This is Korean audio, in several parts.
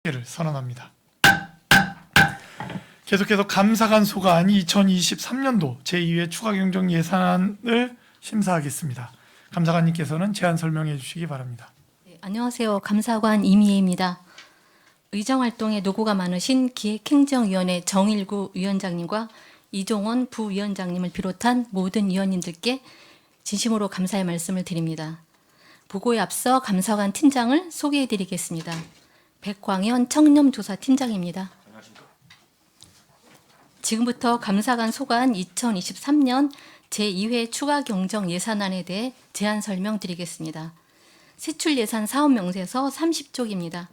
를 선언합니다. 계속해서 감사관 소관 2023년도 제2회 추가경정 예산안을 심사하겠습니다. 감사관님께서는 제안 설명해 주시기 바랍니다. 네, 안녕하세요. 감사관 이미혜입니다. 의정활동에 노고가 많으신 기획행정위원회 정일구 위원장님과 이종원 부위원장님을 비롯한 모든 위원님들께 진심으로 감사의 말씀을 드립니다. 보고에 앞서 감사관 팀장을 소개해 드리겠습니다. 백광현 청렴조사팀장입니다. 지금부터 감사관 소관 2023년 제2회 추가경정 예산안에 대해 제안 설명드리겠습니다. 세출 예산 사업 명세서 30쪽입니다.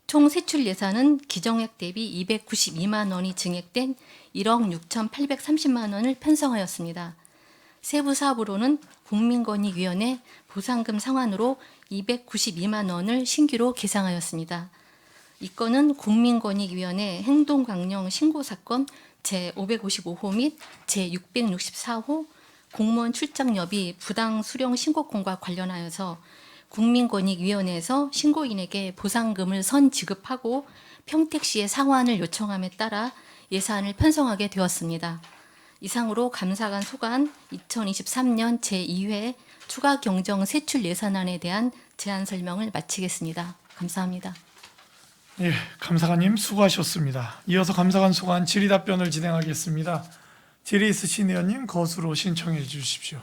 총 세출 예산은 기정액 대비 292만 원이 증액된 1억 6,830만 원을 편성하였습니다. 세부 사업으로는 국민권익위원회 보상금 상환으로 292만 원을 신규로 계상하였습니다. 이 건은 국민권익위원회 행동강령 신고사건 제555호 및 제664호 공무원 출장여비 부당 수령 신고건과 관련하여서 국민권익위원회에서 신고인에게 보상금을 선지급하고 평택시에 상환을 요청함에 따라 예산을 편성하게 되었습니다. 이상으로 감사관 소관 2023년 제2회 추가경정 세출 예산안에 대한 제안 설명을 마치겠습니다. 감사합니다. 예, 감사관님 수고하셨습니다. 이어서 감사관 소관 질의답변을 진행하겠습니다. 질의 있으신 의원님 거수로 신청해 주십시오.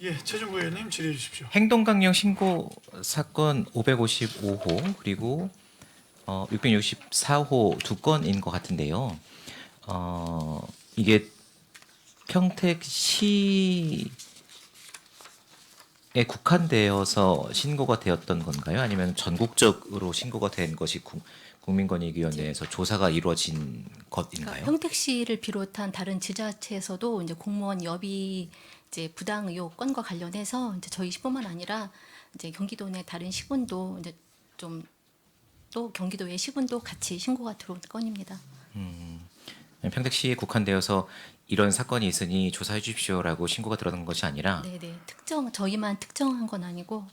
예, 최종구 의원님 질의해 주십시오. 행동강령 신고 사건 555호 그리고 664호 두 건인 것 같은데요. 이게 평택시에 국한되어서 신고가 되었던 건가요? 아니면 전국적으로 신고가 된 것이 국민권익위원회에서 조사가 이루어진 것인가요? 그러니까 평택시를 비롯한 다른 지자체에서도 이제 공무원 여비 이제 부당 의혹 건과 관련해서 이제 저희 시뿐만 아니라 이제 경기도 내 다른 시군도 이제 좀 또 경기도의 시군도 같이 신고가 들어온 건입니다. 평택시에 국한되어서 이런 사건이 있으니 조사해 주십시오라고 신고가 들어간 것이 아니라 네네 저희만 특정한 건 아니고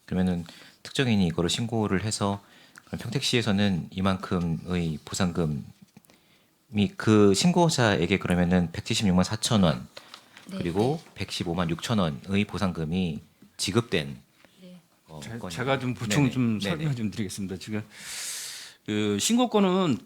그러면은 특정인이 이거를 신고를 해서 평택시에서는 이만큼의 보상금이 그 신고자에게 그러면은 176만 4천 원 네, 그리고 115만 6천 원의 보상금이 지급된 네. 제가 좀 보충 네네. 좀 네네. 설명 좀 드리겠습니다. 지금 그 신고권은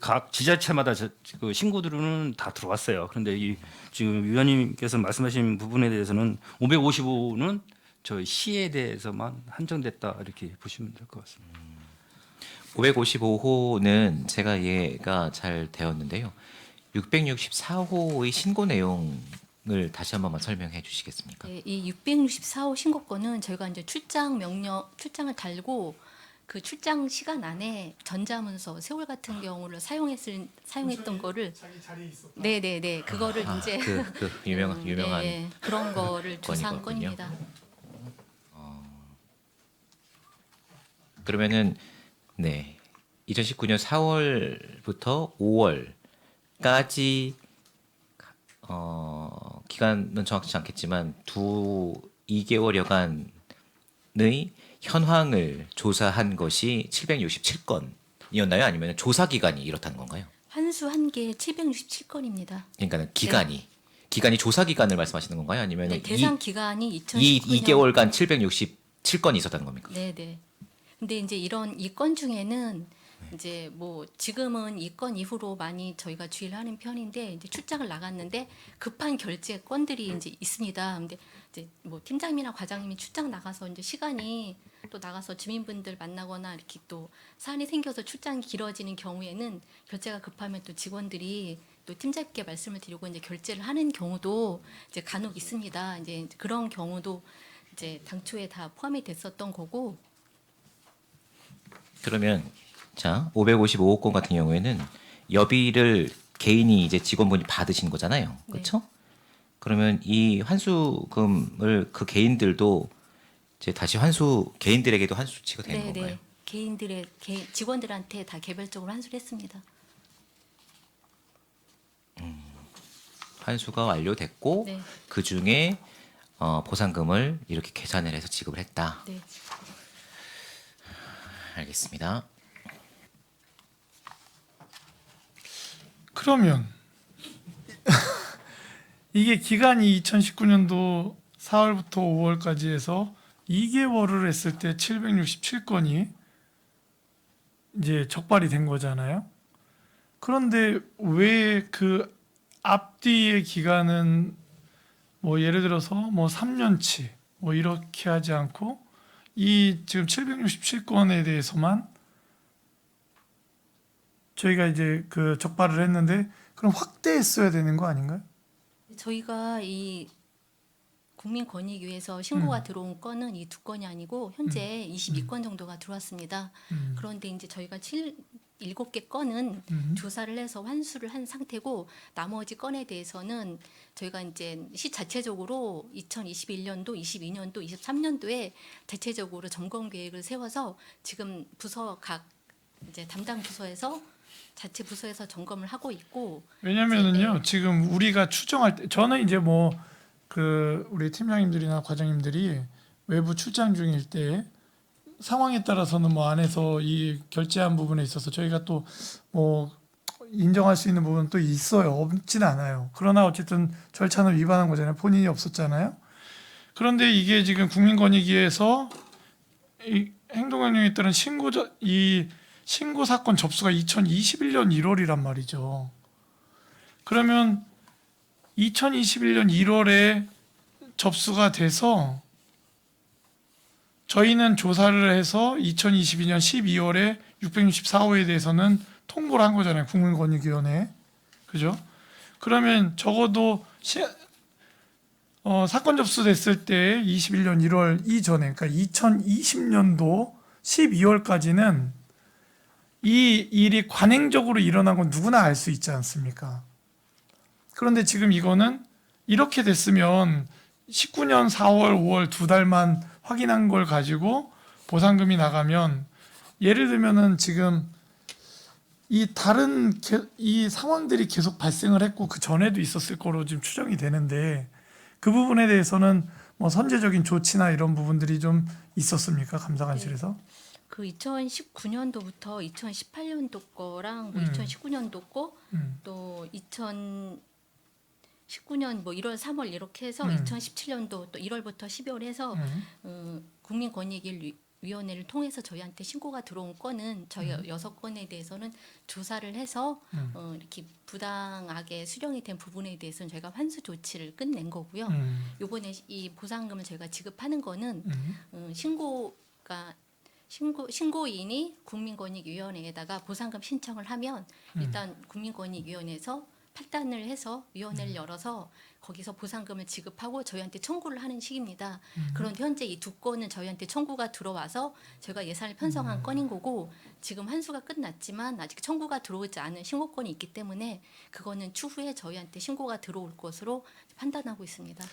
각 지자체마다 그 신고들은 다 들어왔어요. 그런데 이 지금 위원님께서 말씀하신 부분에 대해서는 555는 저희 시에 대해서만 한정됐다 이렇게 보시면 될 것 같습니다. 555호는 제가 이해가 잘 되었는데요. 664호의 신고 내용을 다시 한 번만 설명해 주시겠습니까? 네, 이 664호 신고권은 저희가 이제 출장을 달고 그 출장 시간 안에 전자문서 세월 같은 경우를 사용했던 거를 자기 자리에 있었다. 네네네 그거를 이제 그 유명한 네, 그런 거를 조사한 건이거든요. 건입니다. 그러면은 네 2019년 4월부터 5월까지 기간은 정확치 않겠지만 2개월여간의 현황을 조사한 것이 767건이었나요? 아니면 조사 기간이 이렇다는 건가요? 환수 한 개 767건입니다. 그러니까는 기간이 조사 기간을 말씀하시는 건가요? 아니면 네, 대상 기간이 이 2019년 2개월간 767건이 있었다는 겁니까? 네네. 근데 이제 이 건 중에는 이제 뭐 지금은 이 건 이후로 많이 저희가 주의를 하는 편인데 이제 출장을 나갔는데 급한 결제 건들이 이제 있습니다. 근데 이제 뭐 팀장님이나 과장님이 출장 나가서 이제 시간이 또 나가서 주민분들 만나거나 이렇게 또 사안이 생겨서 출장이 길어지는 경우에는 결제가 급하면 또 직원들이 또 팀장님께 말씀을 드리고 이제 결제를 하는 경우도 이제 간혹 있습니다. 이제 그런 경우도 이제 당초에 다 포함이 됐었던 거고. 그러면 자 555건 같은 경우에는 여비를 개인이 이제 직원분이 받으신 거잖아요, 그렇죠? 그러면 이 환수금을 그 개인들도 이제 다시 개인들에게도 환수치가 되는 건가요? 개인들의 직원들한테 다 개별적으로 환수를 했습니다. 환수가 완료됐고 네. 그 중에 보상금을 이렇게 계산을 해서 지급을 했다. 네. 알겠습니다. 그러면 이게 기간이 2019년도 4월부터 5월까지 해서 2개월을 했을 때 767건이 이제 적발이 된 거잖아요. 그런데 왜 그 앞뒤의 기간은 뭐 예를 들어서 뭐 3년치 뭐 이렇게 하지 않고 이 지금 767건에 대해서만 저희가 이제 그 적발을 했는데 그럼 확대했어야 되는 거 아닌가요? 저희가 이 국민권익위에서 신고가 들어온 건은 이 두 건이 아니고 현재 22건 정도가 들어왔습니다. 그런데 이제 저희가 7개 건은 조사를 해서 환수를 한 상태고 나머지 건에 대해서는 저희가 이제 시 자체적으로 2021년도, 22년도, 23년도에 대체적으로 점검 계획을 세워서 지금 부서 각 이제 담당 부서에서 자체 부서에서 점검을 하고 있고 왜냐면은요 네. 지금 우리가 추정할 때 저는 이제 뭐 그 우리 팀장님들이나 과장님들이 외부 출장 중일 때 상황에 따라서는 뭐 안에서 이 결제한 부분에 있어서 저희가 또 뭐 인정할 수 있는 부분은 또 있어요. 없진 않아요. 그러나 어쨌든 절차는 위반한 거잖아요. 본인이 없었잖아요. 그런데 이게 지금 국민권익위에서 이 행동강령에 따른 이 신고 사건 접수가 2021년 1월이란 말이죠. 그러면 2021년 1월에 접수가 돼서 저희는 조사를 해서 2022년 12월에 664호에 대해서는 통보를 한 거잖아요. 국민권익위원회에. 그죠? 그러면 적어도 사건 접수됐을 때 21년 1월 이전에 그러니까 2020년도 12월까지는 이 일이 관행적으로 일어난 건 누구나 알 수 있지 않습니까? 그런데 지금 이거는 이렇게 됐으면 19년 4월, 5월 두 달만 확인한 걸 가지고 보상금이 나가면 예를 들면은 지금 이 상황들이 계속 발생을 했고 그 전에도 있었을 거로 지금 추정이 되는데 그 부분에 대해서는 뭐 선제적인 조치나 이런 부분들이 좀 있었습니까? 감사관실에서? 그 2019년도부터 2018년도 거랑 뭐 2019년도 거 또 2019년 뭐 1월, 3월 이렇게 해서 2017년도 또 1월부터 12월 해서 국민권익위원회를 통해서 저희한테 신고가 들어온 건은 저희 6건에 대해서는 조사를 해서 이렇게 부당하게 수령이 된 부분에 대해서는 저희가 환수 조치를 끝낸 거고요. 요번에 이 보상금을 저희가 지급하는 거는 신고인이 국민권익위원회에다가 보상금 신청을 하면 일단 국민권익위원회에서 판단을 해서 위원회를 열어서 거기서 보상금을 지급하고 저희한테 청구를 하는 식입니다. 그런데 현재 이 두 건은 저희한테 청구가 들어와서 저희가 예산을 편성한 건인 거고 지금 환수가 끝났지만 아직 청구가 들어오지 않은 신고건이 있기 때문에 그거는 추후에 저희한테 신고가 들어올 것으로 판단하고 있습니다.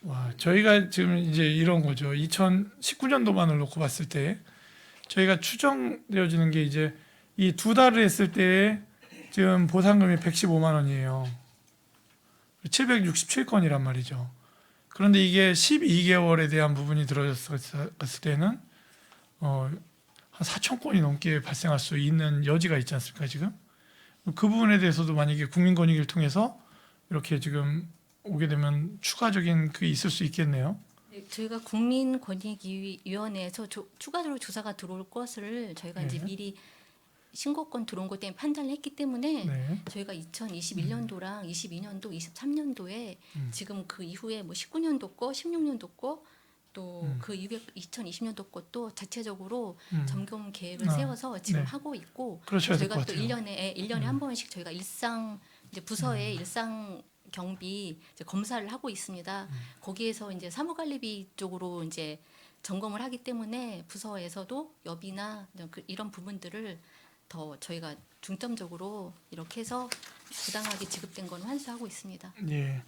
와, 저희가 지금 이제 이런 거죠. 2019년도만을 놓고 봤을 때 저희가 추정되어지는 게 이제 이 두 달을 했을 때 지금 보상금이 115만 원이에요. 767건이란 말이죠. 그런데 이게 12개월에 대한 부분이 들어졌을 때는 한 4천 건이 넘게 발생할 수 있는 여지가 있지 않습니까 지금? 그 부분에 대해서도 만약에 국민권익위를 통해서 이렇게 지금 오게 되면 추가적인 그게 있을 수 있겠네요. 저희가 국민권익위원회에서 추가적으로 조사가 들어올 것을 저희가 이제 미리 신고건 들어온 것 때문에 판단을 했기 때문에 네. 저희가 2021년도랑 22년도, 23년도에 지금 그 이후에 뭐 19년도 거, 16년도 거 또 그 이후에 2020년도 것도 자체적으로 점검 계획을 세워서 지금 네. 하고 있고 그러셔야 될 저희가 것 또 같아요. 1년에 한 번씩 저희가 이제 부서의 일상 경비 이제 검사를 하고 있습니다. 거기에서 이제 사무관리비 쪽으로 이제 점검을 하기 때문에 부서에서도 여비나 이런 부분들을 더 저희가 중점적으로 이렇게 해서 부당하게 지급된 건 환수하고 있습니다. 예.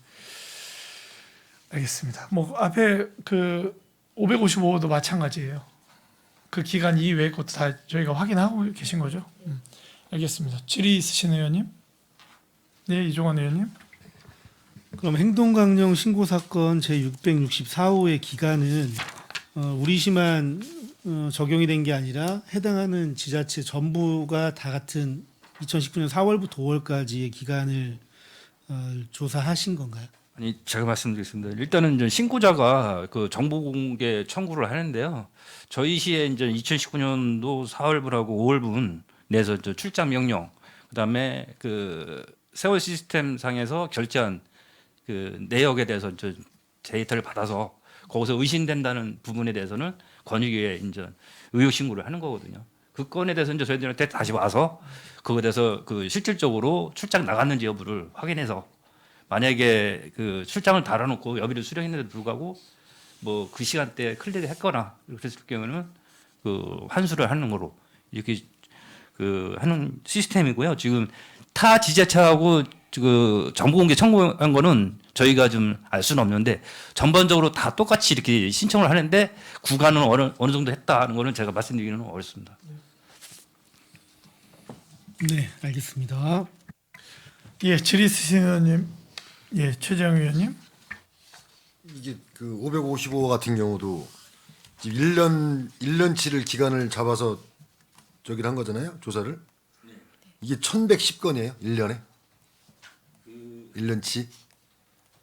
알겠습니다. 뭐 앞에 그 555호도 마찬가지예요. 그 기간 이외의 것도 다 저희가 확인하고 계신 거죠. 알겠습니다. 질의 있으신 의원님? 네, 이종원 의원님. 그럼 행동강령 신고 사건 제 664호의 기간은 우리시만 적용이 된 게 아니라 해당하는 지자체 전부가 다 같은 2019년 4월부터 5월까지의 기간을 조사하신 건가요? 아니 제가 말씀드리겠습니다. 일단은 이제 신고자가 그 정보 공개 청구를 하는데요. 저희 시에 이제 2019년도 4월분하고 5월분 내서 이제 출장 명령, 그다음에 그 세월 시스템 상에서 결제한 그 내역에 대해서 이제 데이터를 받아서 거기서 의심된다는 부분에 대해서는 권익위에 이제 의혹 신고를 하는 거거든요. 그 건에 대해서 이제 저희들한테 다시 와서 그거에 대해서 그 실질적으로 출장 나갔는지 여부를 확인해서 만약에 그 출장을 달아놓고 여비를 수령했는데도 불구하고 뭐 그 시간대에 클릭을 했거나 그랬을 경우는 그 환수를 하는 거로 이렇게 그 하는 시스템이고요. 지금 타 지자체하고 그 정보공개 청구한 거는 저희가 좀 알 수는 없는데 전반적으로 다 똑같이 이렇게 신청을 하는데 구간은 어느 정도 했다는 거는 제가 말씀드리기는 어렵습니다. 네, 알겠습니다. 예, 질의 있으신 의원님, 예, 최재형 의원님. 이게 그 555 같은 경우도 지금 1년치를 기간을 잡아서 저기를 한 거잖아요. 조사를. 이게 1110건이에요. 1년에. 1년치.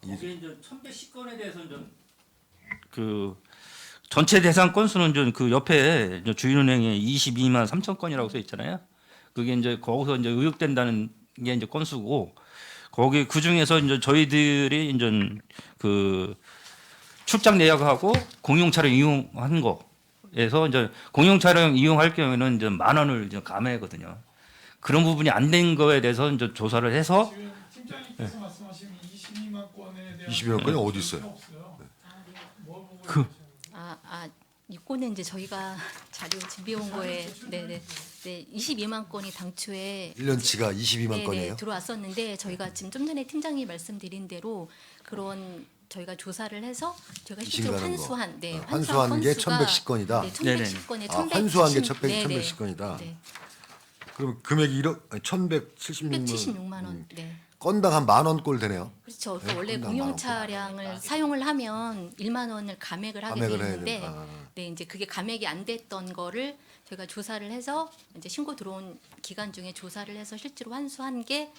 이게 이제 1110건에 대해서는 좀 그 전체 대상 건수는 좀 그 옆에 이제 주인은행에 22만 3천 건이라고 써 있잖아요. 그게 이제 거기서 이제 의혹된다는 게 이제 건수고 거기 그 중에서 이제 저희들이 이제 그 출장 내역하고 공용 차량 이용한 거에서 이제 공용 차량 이용할 경우에는 이제 10,000원을 이제 감해거든요. 그런 부분이 안 된 거에 대해서 이제 조사를 해서 지금 팀장님께서 말씀하신 22만 건에 대한 22만 건이 어디 있어요? 없어요. 이거는 이제 저희가 자료 준비해 온 거에 네네 22만 건이 당초에 1년치가 22만 네네, 건이에요. 들어왔었는데 저희가 지금 좀 전에 팀장이 말씀드린 대로 그런 저희가 조사를 해서 저희가 실제로 이신가는 거. 환수한 환수한 게 건수가 1110건이다. 네, 1110건에 환수한 게 1110건이다. 네, 그럼 금액이 1,176만 176만 원. 네. 건당 한 10,000원 꼴 되네요. 그렇죠. 네, 원래 건당 공용 10,000원. 차량을 사용을 하면 1만 원을 감액을 하게 돼 감액을 해야 있는데 된다. 네, 이제 그게 감액이 안 됐던 거를 저희가 조사를 해서 이제 신고 들어온 기간 중에 조사를 해서 실제로 환수한 게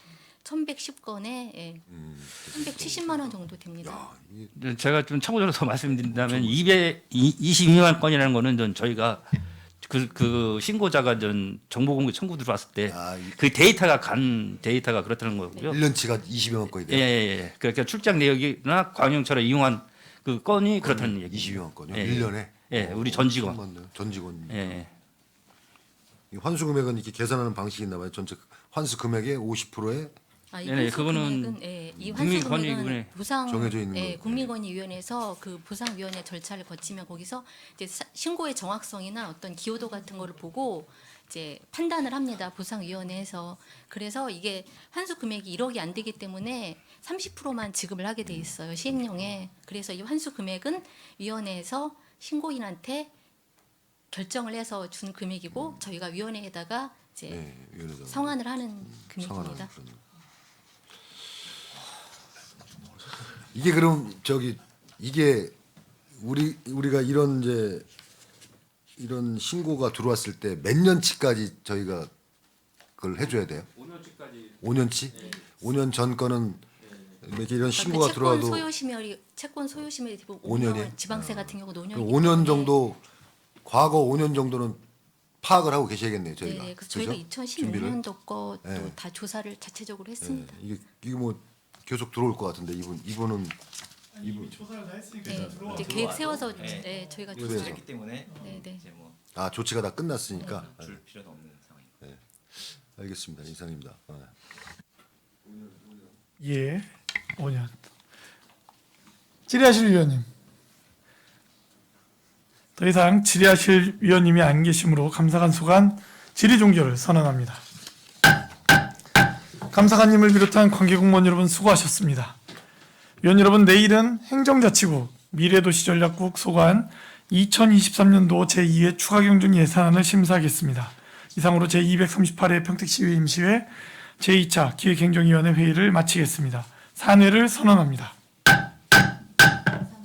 1,110건에 370만 원 정도 됩니다. 야, 이게 제가 좀 참고적으로 더 말씀드린다면 222만 건이라는 거는 전 저희가 그 신고자가 전 정보공개 청구 들어왔을 때 그 데이터가 간 데이터가 그렇다는 거고요. 1년치가 20여만 건이 돼요. 예. 그러니까 출장 내역이나 광용차를 이용한 그 건이 그렇다는 얘기. 22만 건이요. 예. 1년에. 예, 우리 전 직원. 맞네요. 전 직원. 예. 이 환수 금액은 이렇게 계산하는 방식이 있나 봐요. 전체 환수 금액의 50%에 이 네네, 환수 그거는 금액은 이 환수 국민권익위원회 금액은 보상 정해져 있는 거예요. 국민권익위원회에서 그 보상위원회 절차를 거치면 거기서 이제 신고의 정확성이나 어떤 기여도 같은 거를 보고 이제 판단을 합니다. 보상위원회에서. 그래서 이게 환수 금액이 1억이 안 되기 때문에 30%만 지급을 하게 돼 있어요. 시행령에. 그래서 이 환수 금액은 위원회에서 신고인한테 결정을 해서 준 금액이고 저희가 위원회에다가 이제 네, 위원회에다가 성안을 하는 상환하는 금액입니다. 그런. 이게 그럼 이게 우리가 이런 신고가 들어왔을 때 몇 년치까지 저희가 그걸 해줘야 돼요? 5년치까지. 5년치? 5년 전 거는 이렇게 이런 신고가 들어와도 채권 소요시멸이 대부분 5년이에요? 5년, 지방세 같은 경우도 5년이기 그럼 5년 정도 과거 5년 정도는 파악을 하고 계셔야겠네요 저희가. 네, 그래서 저희가 그죠? 2016년도 것도 네. 다 조사를 자체적으로 예, 했습니다. 이게 뭐 계속 들어올 것 같은데 이분은 이미 조사를 다 했으니까 네, 일단 들어와. 이제 계획 세워서 저희가 그래서. 조사를 했기 때문에 네. 이제 뭐 조치가 다 끝났으니까. 줄 필요도 없는 상황입니다. 알겠습니다. 이상입니다. 예, 5년. 질의하실 위원님. 더 이상 질의하실 위원님이 안 계시므로 감사관 소관 질의 종결을 선언합니다. 감사관님을 비롯한 관계공무원 여러분 수고하셨습니다. 위원 여러분, 내일은 행정자치부 미래도시전략국 소관 2023년도 제2회 추가경정 예산안을 심사하겠습니다. 이상으로 제238회 평택시의회 임시회 제2차 기획행정위원회 회의를 마치겠습니다. 사내를 선언합니다.